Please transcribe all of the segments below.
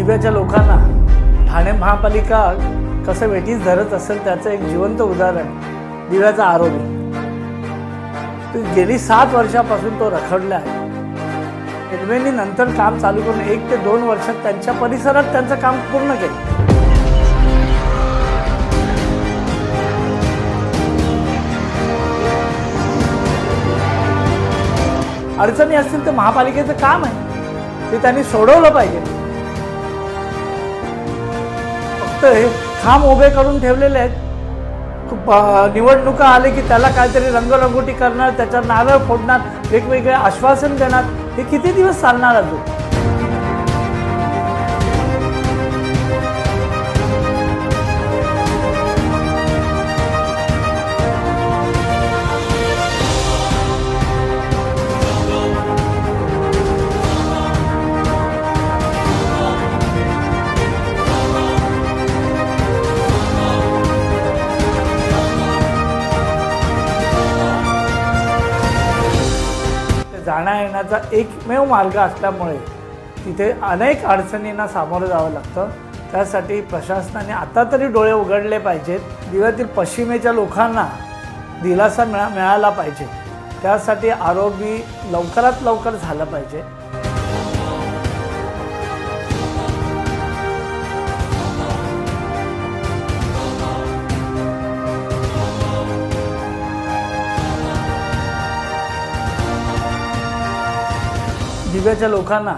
दिव्याच्या लोकांना ठाणे महापालिका कसं वेठीस धरत असेल त्याचं एक जिवंत उदाहरण दिव्याचा आरोपी। गेली 7 वर्षापासून तो रखडला आहे। रेल्वेने नंतर काम चालू करून 1 ते 2 वर्षात त्यांच्या परिसरात त्यांचं काम पूर्ण केलं। अडचणी असतील तर महापालिकेचं काम आहे, ते त्यांनी सोडवलं पाहिजे। फक्त हे खांब उभे करून ठेवलेले आहेत। निवडणुका आले की त्याला काहीतरी रंगरंगोटी करणार, त्याच्या नारळ फोडणार, वेगवेगळे आश्वासन देणार। हे किती दिवस चालणार अजून? जाण्या येण्याचा एकमेव मार्ग असल्यामुळे तिथे अनेक अडचणींना सामोरं जावं लागतं। त्यासाठी प्रशासनाने आता तरी डोळे उघडले पाहिजेत। दिव्यातील पश्चिमेच्या लोकांना दिलासा मिळाला पाहिजे। त्यासाठी आरोपी लवकरात लवकर झालं पाहिजे। दिव्याच्या लोकांना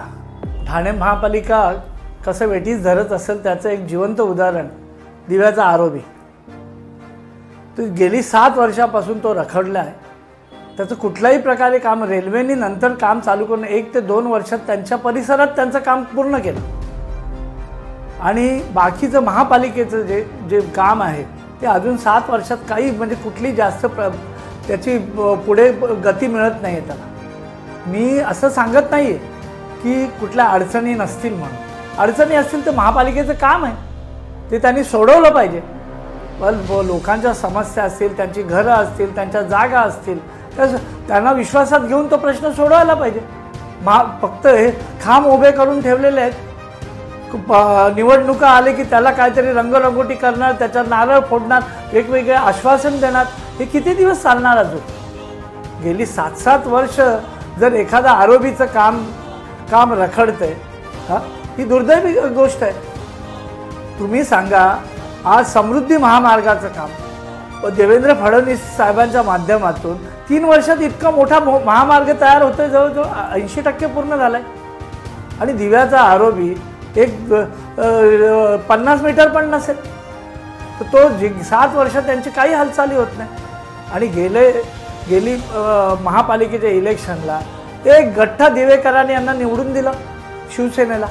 ठाणे महापालिका कसं वेठीस धरत असेल त्याचं एक जिवंत उदाहरण दिव्याचा आरोपी। गेली 7 वर्षापासून तो रखडला आहे। त्याचं कुठल्याही प्रकारे काम रेल्वेने नंतर काम चालू करून 1 ते 2 वर्षात त्यांच्या परिसरात त्यांचं काम पूर्ण केलं। आणि बाकीचं महापालिकेचं जे काम आहे ते अजून 7 वर्षात काही म्हणजे कुठली जास्त त्याची पुढे गती मिळत नाही आहे त्याला। मी असं सांगत नाही आहे की कुठल्या अडचणी नसतील म्हणून। अडचणी असतील तर महापालिकेचं काम आहे, ते त्यांनी सोडवलं पाहिजे। पण लोकांच्या समस्या असतील, त्यांची घरं असतील, त्यांच्या जागा असतील, त्यांना विश्वासात घेऊन तो प्रश्न सोडवायला पाहिजे। फक्त हे खांब उभे करून ठेवलेले आहेत। निवडणुका आले की त्याला काहीतरी रंगरंगोटी करणार, त्याच्या नारळ फोडणार, वेगवेगळे आश्वासन देणार। हे किती दिवस चालणार अजून? गेली 7 वर्ष जर एखादा आरोपीचं काम रखडतंय, ही दुर्दैवी गोष्ट आहे। तुम्ही सांगा, आज समृद्धी महामार्गाचं काम देवेंद्र फडणवीस साहेबांच्या माध्यमातून 3 वर्षात इतका मोठा महामार्ग तयार होतोय, जवळजवळ 80% पूर्ण झालाय। आणि दिव्याचा आरोपी एक 50 मीटर पण नसेल, तर तो 7 वर्षात त्यांची काही हालचाली होत नाही। आणि गेली महापालिकेच्या इलेक्शनला ते गठ्ठा दिवेकरांनी यांना निवडून दिलं शिवसेनेला।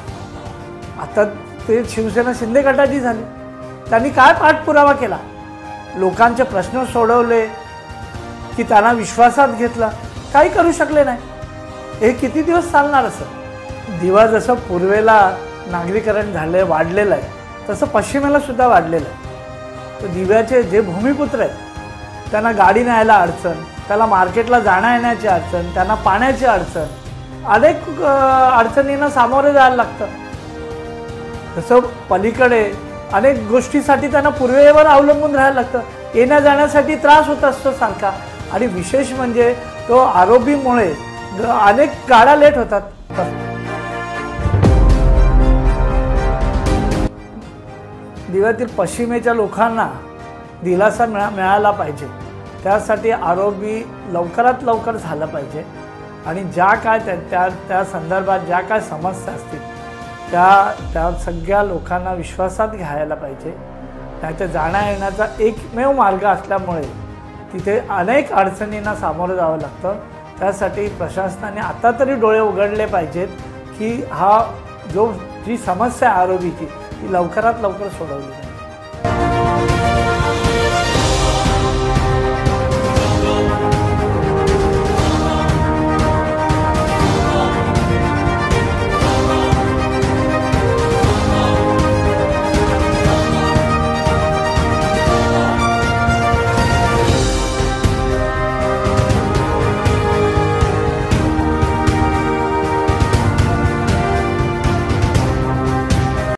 आता ते शिवसेना शिंदे गटाची झाली। त्यांनी काय पाठपुरावा केला? लोकांचे प्रश्न सोडवले की त्यांना विश्वासात घेतलं? काही करू शकले नाही। हे किती दिवस चालणार असं? दिवा जसं पूर्वेला नागरीकरण झालं वाढलेलं आहे, तसं पश्चिमेला सुद्धा वाढलेलं आहे। तर दिव्याचे जे भूमिपुत्र आहेत त्यांना गाडी न्यायला अडचण, त्याला मार्केटला जाण्या येण्याची अडचण, त्यांना पाण्याची अडचण, अनेक अडचणींना सामोरे जायला लागतं। तसं पलीकडे अनेक गोष्टीसाठी त्यांना पूर्वेवर अवलंबून राहायला लागतं। येण्या जाण्यासाठी त्रास होत असतो सारखा। आणि विशेष म्हणजे तो आरोपीमुळे अनेक गाड्या लेट होतात। दिव्यातील पश्चिमेच्या लोकांना दिलासा मिळाला पाहिजे। त्यासाठी आरोपी लवकरात लवकर झालं पाहिजे। आणि ज्या काय त्या संदर्भात ज्या काय समस्या असतील त्या सगळ्या लोकांना विश्वासात घ्यायला पाहिजे। नाहीतर जाण्या येण्याचा एकमेव मार्ग असल्यामुळे तिथे अनेक अडचणींना सामोरं जावं लागतं। त्यासाठी प्रशासनाने आता तरी डोळे उघडले पाहिजेत की जी समस्या आरोपीची ती लवकरात लवकर सोडवली जाईल।